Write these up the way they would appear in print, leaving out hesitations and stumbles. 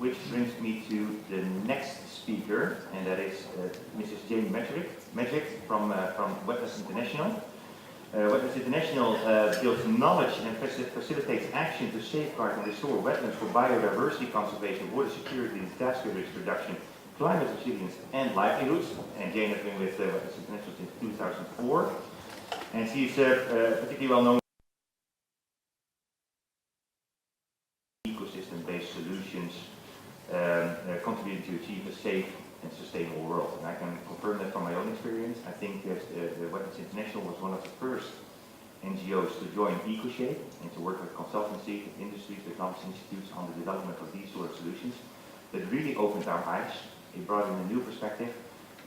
which brings me to the next speaker, and that is Mrs. Jane Madgwick from Wetlands International. Wetlands International builds knowledge and facilitates action to safeguard and restore wetlands for biodiversity conservation, water security, disaster risk reduction, climate resilience, and livelihoods. And Jane has been with Wetlands International since 2004, and she's particularly well known ecosystem-based solutions contributing to achieve a safe and sustainable world. And I can confirm that from my own experience. I think that the Wetlands International was one of the first NGOs to join coShape and to work with consultancies, industries, technology institutes on the development of these sort of solutions. That really opened our eyes. It brought in a new perspective.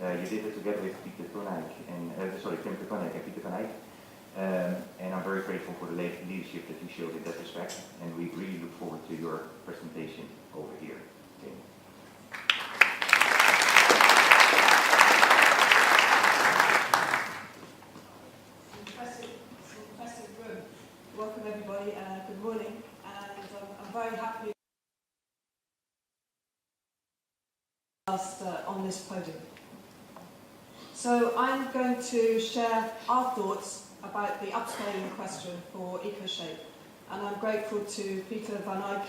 You did it together with Tim Koenig and Peter van Eyck. And I'm very grateful for the leadership that you showed in that respect. And we really look forward to your presentation over here. Okay. Impressive room. Welcome everybody. Good morning. And I'm very happy on this podium. So I'm going to share our thoughts about the upscaling question for coShape, and I'm grateful to Peter van Eyck,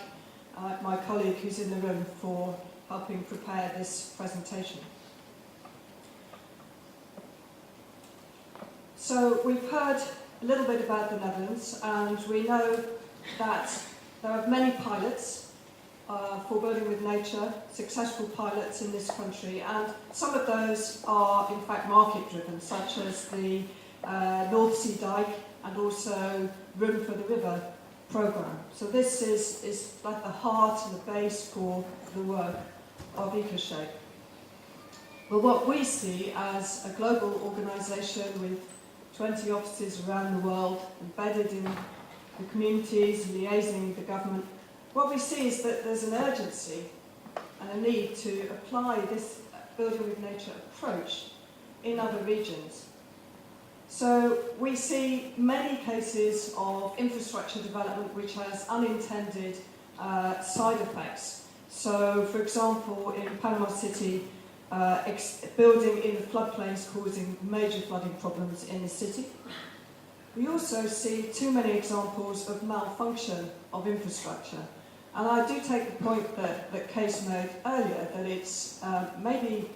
my colleague who's in the room, for helping prepare this presentation. So we've heard a little bit about the Netherlands, and we know that there are many pilots for building with nature, successful pilots in this country, and some of those are in fact market driven, such as the North Sea Dyke and also Room for the River programme. So this is like the heart and the base for the work of coShape. But what we see as a global organisation with 20 offices around the world, embedded in the communities, liaising with the government, what we see is that there's an urgency and a need to apply this building with nature approach in other regions. So we see many cases of infrastructure development which has unintended side effects. So, for example, in Panama City, building in the floodplains causing major flooding problems in the city. We also see too many examples of malfunction of infrastructure. And I do take the point that Case made earlier, that it's maybe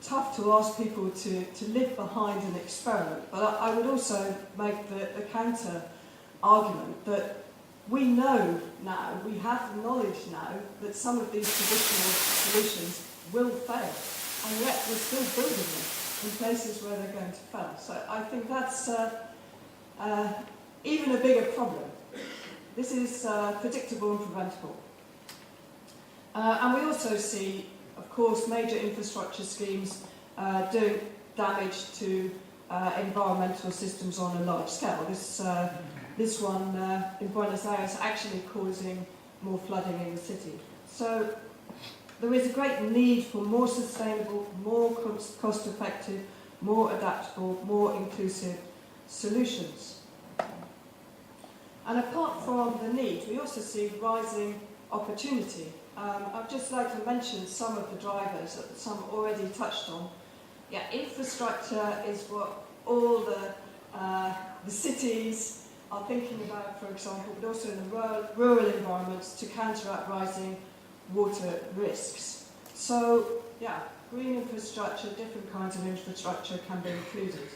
tough to ask people to live behind an experiment, but I would also make the counter argument that we know now, we have the knowledge now, that some of these traditional solutions will fail, and yet we're still building them in places where they're going to fail. So I think that's even a bigger problem. This is predictable and preventable. And we also see, of course, major infrastructure schemes doing damage to environmental systems on a large scale. This one in Buenos Aires actually causing more flooding in the city. So there is a great need for more sustainable, more cost-effective, more adaptable, more inclusive solutions. And apart from the need, we also see rising opportunity. I'd just like to mention some of the drivers that some already touched on. Yeah, infrastructure is what all the cities are thinking about, for example, but also in the rural environments to counteract rising water risks. So, yeah, green infrastructure, different kinds of infrastructure can be included.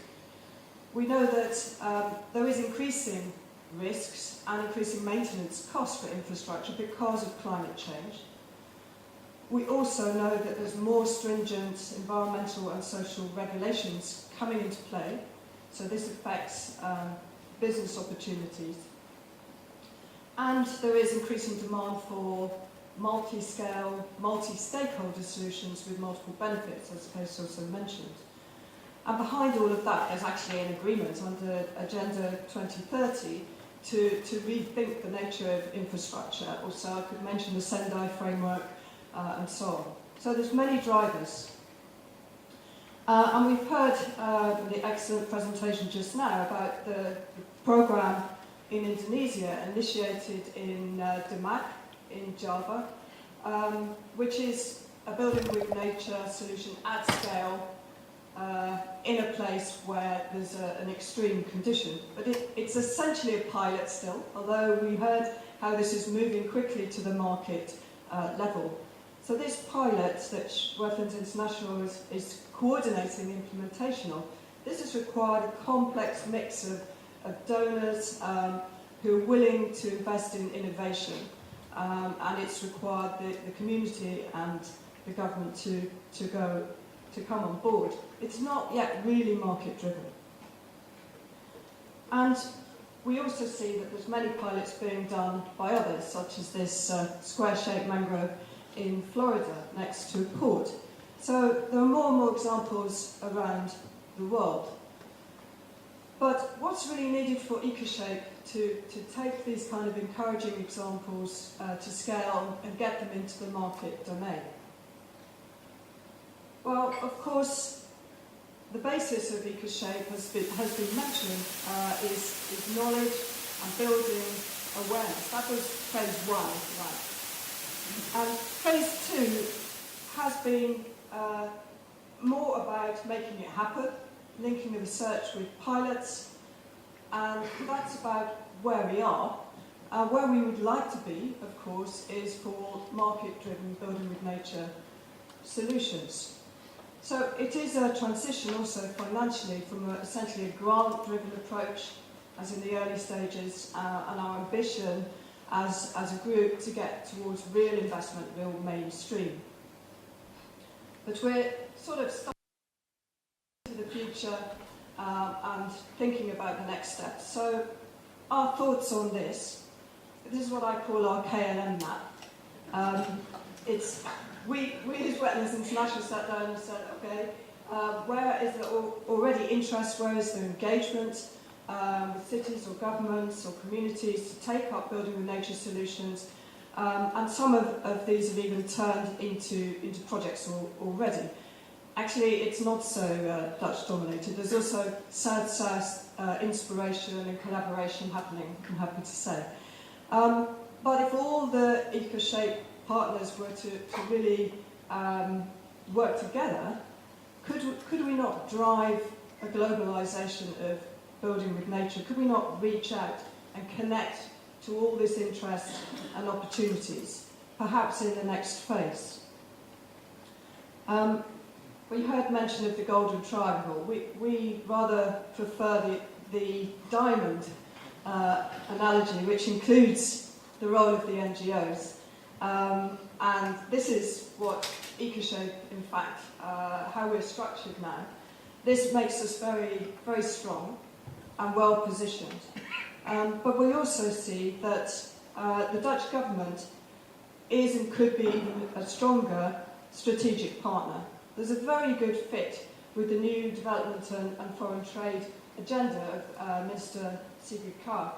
We know that there is increasing risks and increasing maintenance costs for infrastructure because of climate change. We also know that there's more stringent environmental and social regulations coming into play, so this affects business opportunities. And there is increasing demand for multi-scale, multi-stakeholder solutions with multiple benefits, as Case also mentioned. And behind all of that, there's actually an agreement under Agenda 2030 to rethink the nature of infrastructure. Also, I could mention the Sendai framework and so on. So there's many drivers. And we've heard the excellent presentation just now about the program in Indonesia, initiated in Demak in Java, which is a building with nature solution at scale in a place where there's an extreme condition. But it's essentially a pilot still, although we heard how this is moving quickly to the market level. So this pilot that Wetlands International is coordinating the implementation of, this has required a complex mix of donors who are willing to invest in innovation, and it's required the community and the government to come on board. It's not yet really market driven. And we also see that there's many pilots being done by others, such as this square-shaped mangrove in Florida next to a port. So there are more and more examples around the world. But what's really needed for coShape to take these kind of encouraging examples to scale and get them into the market domain? Well, of course, the basis of coShape has been mentioned is knowledge and building awareness. That was phase one, right? And phase two has been more about making it happen, linking the research with pilots, and that's about where we are. Where we would like to be, of course, is for market-driven building with nature solutions. So it is a transition also financially from essentially a grant-driven approach, as in the early stages, and our ambition as a group to get towards real investment, real mainstream. But we're sort of starting into the future and thinking about the next steps. So our thoughts on this is what I call our KLM map. We as Wetlands International sat down and said, okay, where is there already interest, where is there engagement with cities or governments or communities to take up building with nature solutions, and some of these have even turned into projects already. Actually, it's not so Dutch dominated. There's also South-South inspiration and collaboration happening, I'm happy to say. But if all the coShape partners were to really work together, could we not drive a globalization of building with nature? Could we not reach out and connect to all this interest and opportunities, perhaps in the next phase? We heard mention of the Golden Triangle. We rather prefer the diamond analogy, which includes the role of the NGOs. And this is what coShape, in fact, how we're structured now. This makes us very, very strong and well positioned. But we also see that the Dutch government is and could be even a stronger strategic partner. There's a very good fit with the new development and foreign trade agenda of Minister Sigrid Kaag,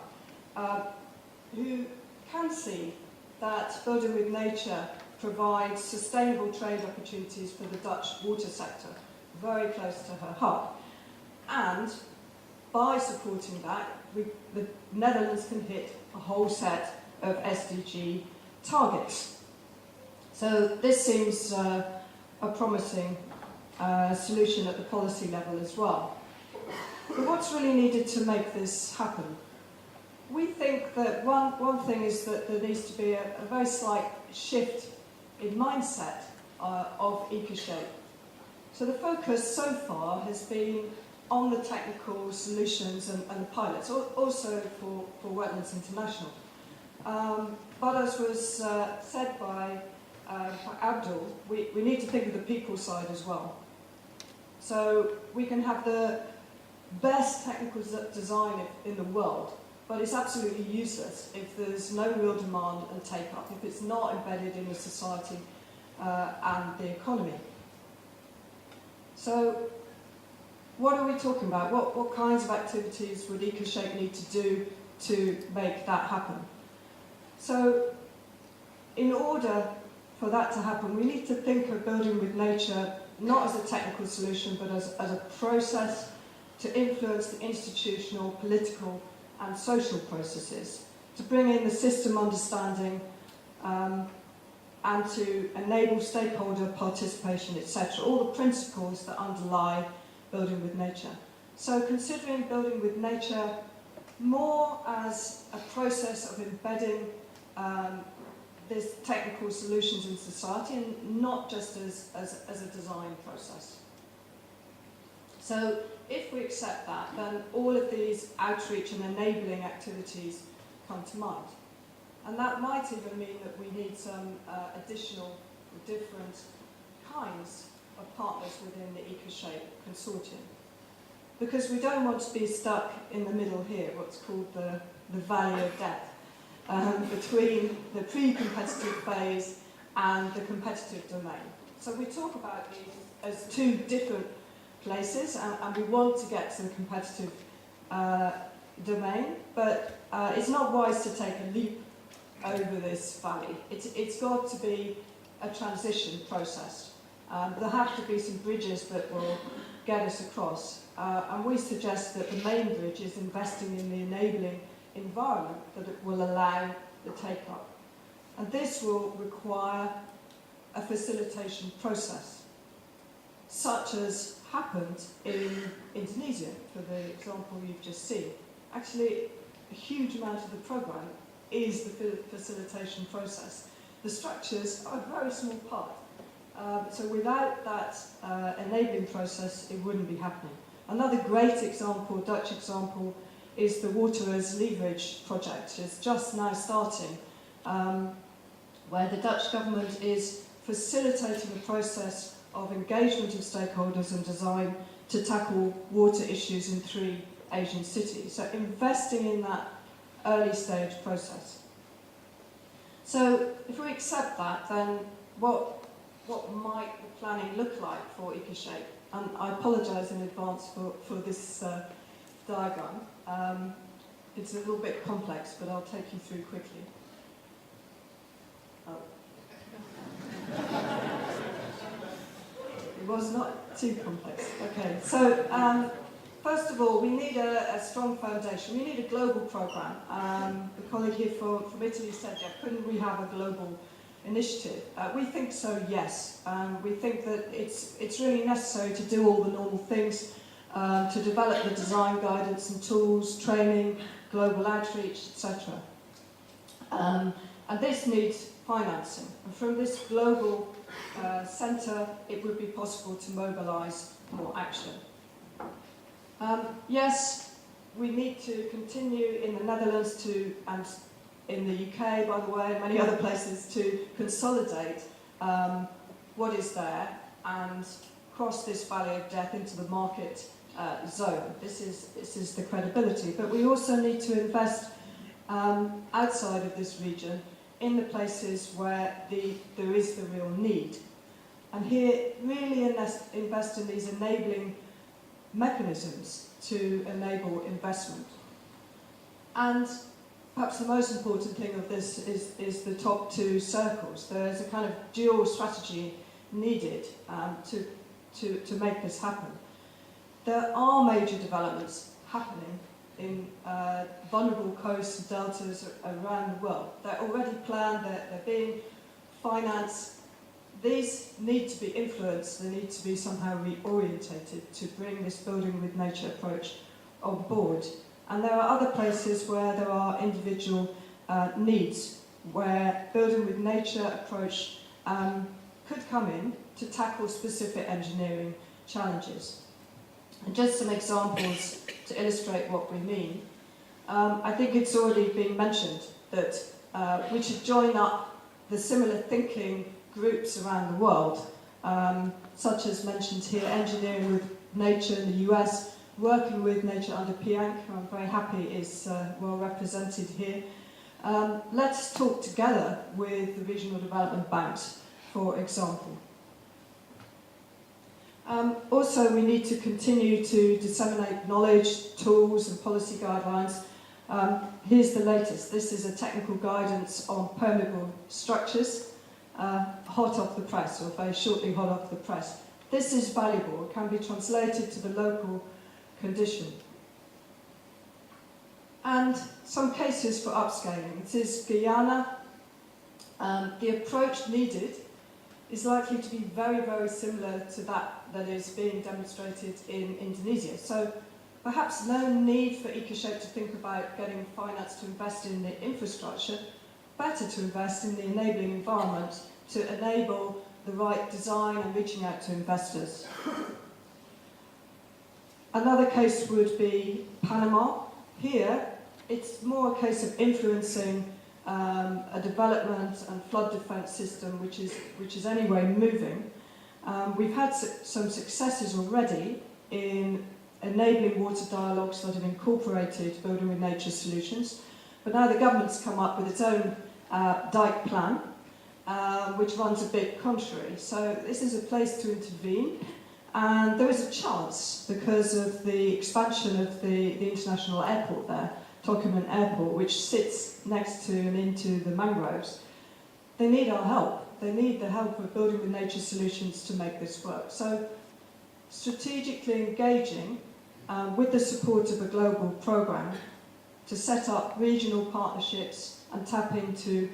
who can see that building with nature provides sustainable trade opportunities for the Dutch water sector, very close to her heart. And by supporting that, the Netherlands can hit a whole set of SDG targets. So this seems a promising solution at the policy level as well. But what's really needed to make this happen? We think that one thing is that there needs to be a very slight shift in mindset of coShape. So the focus so far has been on the technical solutions and the pilots, also for Wetlands International. But as was said by Abdul, we need to think of the people side as well. So we can have the best technical design in the world, but it's absolutely useless if there's no real demand and take-up, if it's not embedded in the society and the economy. So what are we talking about? What kinds of activities would coShape need to do to make that happen? So in order for that to happen, we need to think of building with nature not as a technical solution, but as a process to influence the institutional, political and social processes, to bring in the system understanding and to enable stakeholder participation, etc. All the principles that underlie building with nature. So considering building with nature more as a process of embedding these technical solutions in society and not just as a design process. So if we accept that, then all of these outreach and enabling activities come to mind. And that might even mean that we need some additional different kinds of partners within the coShape consortium. Because we don't want to be stuck in the middle here, what's called the valley of death, between the pre-competitive phase and the competitive domain. So we talk about these as two different places, and we want to get to the competitive domain, but it's not wise to take a leap over this valley. It's got to be a transition process. There have to be some bridges that will get us across. And we suggest that the main bridge is investing in the enabling environment that it will allow the take-up. And this will require a facilitation process, such as happened in Indonesia, for the example you've just seen. Actually, a huge amount of the programme is the facilitation process. The structures are a very small part. So without that enabling process, it wouldn't be happening. Another great example, Dutch example, is the Water as Leverage project. It's just now starting, where the Dutch government is facilitating a process of engagement of stakeholders and design to tackle water issues in 3 Asian cities. So investing in that early stage process. So if we accept that, then what might the planning look like for coShape? And I apologise in advance for this diagram. It's a little bit complex, but I'll take you through quickly. Oh. It was not too complex. Okay, so first of all, we need a strong foundation. We need a global programme. The colleague here from Italy said, yeah, couldn't we have a global initiative? We think so, yes. We think that it's really necessary to do all the normal things, to develop the design guidance and tools, training, global outreach, etc. And this needs financing. And from this global centre, it would be possible to mobilise more action. Yes, we need to continue in the Netherlands and in the UK, by the way, and many other places, to consolidate what is there and cross this valley of death into the market zone. This is the credibility. But we also need to invest outside of this region in the places where there is the real need. And here, really invest in these enabling mechanisms to enable investment. And perhaps the most important thing of this is the top 2 circles. There's a kind of dual strategy needed to make this happen. There are major developments happening in vulnerable coasts and deltas around the world. They're already planned, they're being financed. These need to be influenced, they need to be somehow reorientated to bring this building with nature approach on board. And there are other places where there are individual needs, where building with nature approach could come in to tackle specific engineering challenges. And just some examples to illustrate what we mean. I think it's already been mentioned that we should join up the similar thinking groups around the world, such as mentioned here, Engineering with Nature in the US, working with Nature under Piank, who I'm very happy is well represented here. Let's talk together with the regional development banks, for example. Also, we need to continue to disseminate knowledge, tools and policy guidelines. Here's the latest. This is a technical guidance on permeable structures, hot off the press, or very shortly hot off the press. This is valuable. It can be translated to the local condition. And some cases for upscaling. This is Guyana, The approach needed is likely to be very, very similar to that is being demonstrated in Indonesia. So perhaps no need for coShape to think about getting finance to invest in the infrastructure, better to invest in the enabling environment to enable the right design and reaching out to investors. Another case would be Panama. Here, it's more a case of influencing a development and flood defence system which is anyway moving. We've had some successes already in enabling water dialogues that have incorporated building with nature solutions, but now the government's come up with its own dike plan, which runs a bit contrary. So this is a place to intervene, and there is a chance because of the expansion of the international airport there, Tocumen Airport, which sits next to and into the mangroves. They need our help. They need the help of building with nature solutions to make this work. So strategically engaging with the support of a global programme to set up regional partnerships and tap into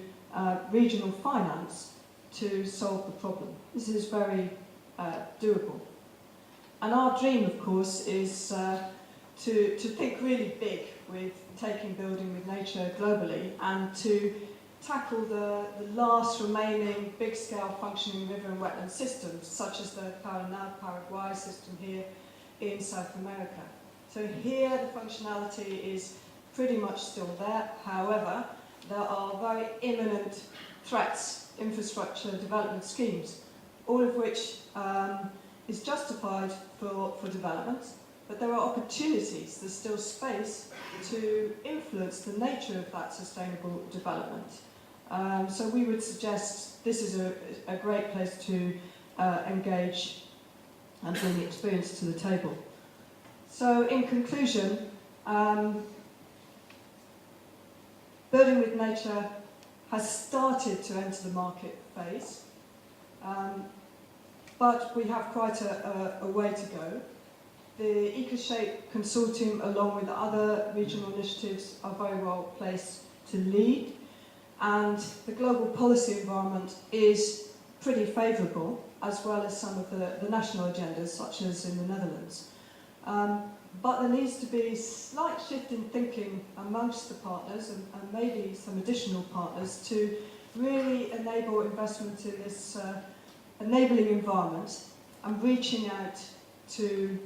regional finance to solve the problem. This is very doable. And our dream, of course, is to think really big with taking building with nature globally and to tackle the last remaining big-scale functioning river and wetland systems, such as the Paraná-Paraguay system here in South America. So here the functionality is pretty much still there. However, there are very imminent threats, infrastructure development schemes, all of which is justified for development, but there are opportunities, there's still space to influence the nature of that sustainable development. So we would suggest this is a great place to engage and bring the experience to the table. So in conclusion, building with nature has started to enter the market phase, but we have quite a way to go. The coShape consortium, along with other regional initiatives, are very well placed to lead, and the global policy environment is pretty favourable, as well as some of the national agendas, such as in the Netherlands. But there needs to be a slight shift in thinking amongst the partners, and maybe some additional partners, to really enable investment in this enabling environment and reaching out to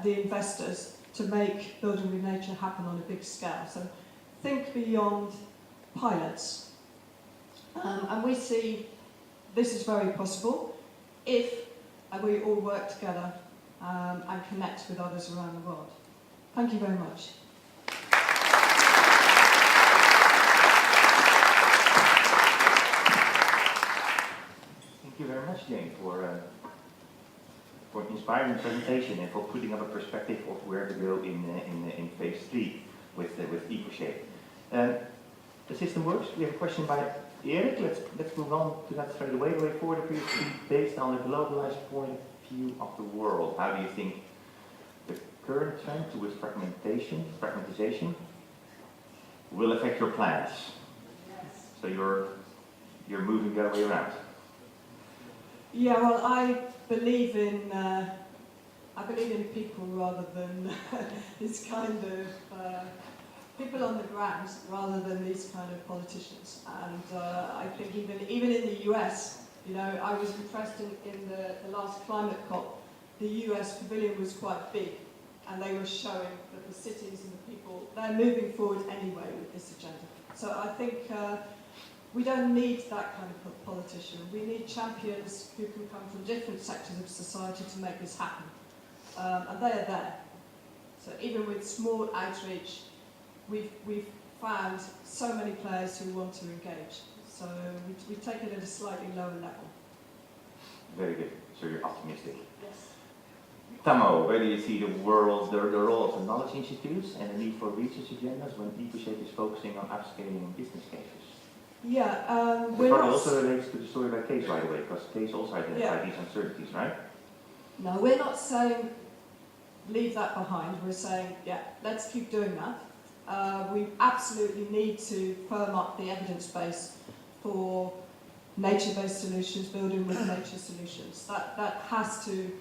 the investors to make building with nature happen on a big scale. So think beyond pilots. And we see this is very possible if we all work together and connect with others around the world. Thank you very much. Thank you very much, Jane, for an inspiring presentation and for putting up a perspective of where to go in phase 3 with coShape. The system works. We have a question by Erik. Let's move on to that straight away. The way forward appears to be based on a globalized point of view of the world. How do you think the current trend towards fragmentation will affect your plans? Yes. So you're moving the other way around. Yeah, well, I believe in people rather than this kind of people on the ground rather than these kind of politicians. And I think even in the US, you know, I was impressed in the last climate COP. The US pavilion was quite big, and they were showing that the cities and the people, they're moving forward anyway with this agenda. So I think we don't need that kind of politician. We need champions who can come from different sectors of society to make this happen. And they are there. So even with small outreach, we've found so many players who want to engage. So we take it at a slightly lower level. Very good. So you're optimistic. Yes. Tamo, where do you see the role of knowledge institutes and the need for research agendas when coShape is focusing on upscaling business cases? Yeah, It probably also relates to the story about Case, by the way, because Case also identified these uncertainties, right? No, we're not saying leave that behind. We're saying, yeah, let's keep doing that. We absolutely need to firm up the evidence base for nature-based solutions, building with nature solutions. That has to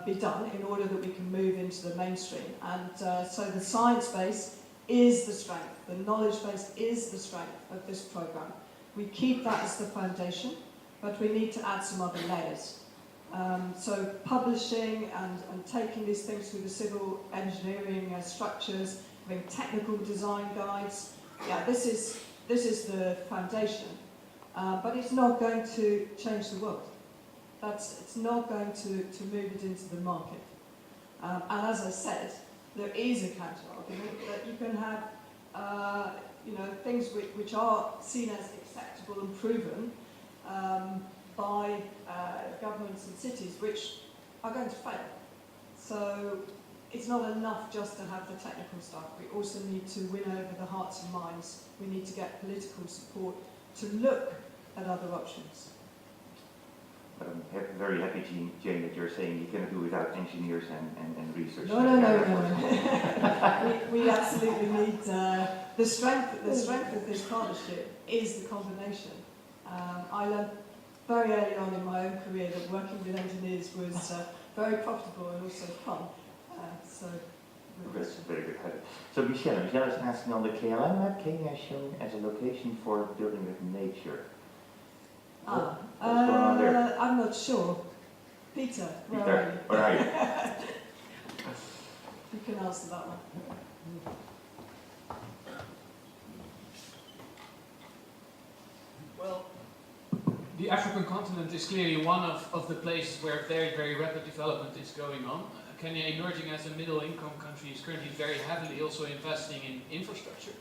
be done in order that we can move into the mainstream. And so the science base is the strength, the knowledge base is the strength of this programme. We keep that as the foundation, but we need to add some other layers. So publishing and taking these things through the civil engineering structures, having technical design guides, yeah, this is the foundation. But it's not going to change the world. It's not going to move it into the market. And as I said, there is a counter-argument that you can have things which are seen as acceptable and proven by governments and cities which are going to fail. So it's not enough just to have the technical stuff. We also need to win over the hearts and minds. We need to get political support to look at other options. But I'm very happy, Jane, that you're saying you cannot do without engineers and research. No. We absolutely need the strength of this partnership is the combination. I learned very early on in my own career that working with engineers was very profitable and also fun. That's very good habit. So Michelle is asking on the KLM map, Kenya is shown as a location for building with nature. What's going on there? I'm not sure. Peter, where are you? You can answer that one. Well, the African continent is clearly one of the places where very, very rapid development is going on. Kenya, emerging as a middle-income country, is currently very heavily also investing in infrastructure.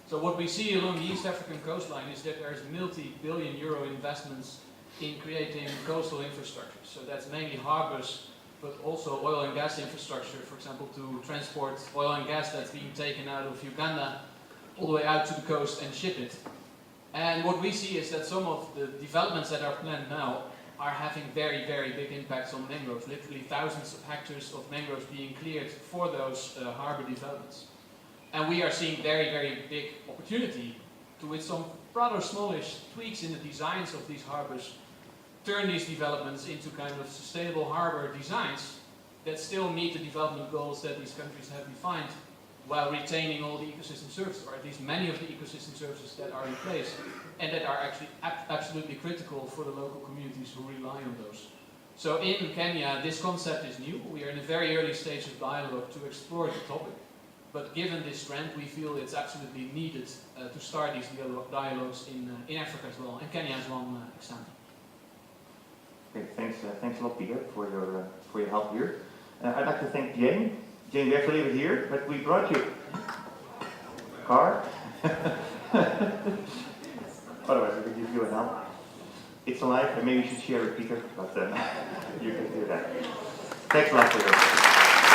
So what we see along the East African coastline is that there's multi-billion euro investments in creating coastal infrastructure. So that's mainly harbors, but also oil and gas infrastructure, for example, to transport oil and gas that's being taken out of Uganda all the way out to the coast and ship it. And what we see is that some of the developments that are planned now are having very, very big impacts on mangroves, literally thousands of hectares of mangroves being cleared for those harbour developments. And we are seeing very, very big opportunity to, with some rather smallish tweaks in the designs of these harbours, turn these developments into kind of sustainable harbour designs that still meet the development goals that these countries have defined, while retaining all the ecosystem services, or at least many of the ecosystem services that are in place, and that are actually absolutely critical for the local communities who rely on those. So in Kenya, this concept is new. We are in a very early stage of dialogue to explore the topic. But given this trend, we feel it's absolutely needed to start these dialogues in Africa as well, and Kenya as one example. Okay, thanks a lot, Peter, for your help here. I'd like to thank Jane. Jane, we have to leave it here, but we brought you a car. Otherwise, we could give you a help. It's alive, and maybe you should share it, Peter, but you can do that. Thanks a lot for your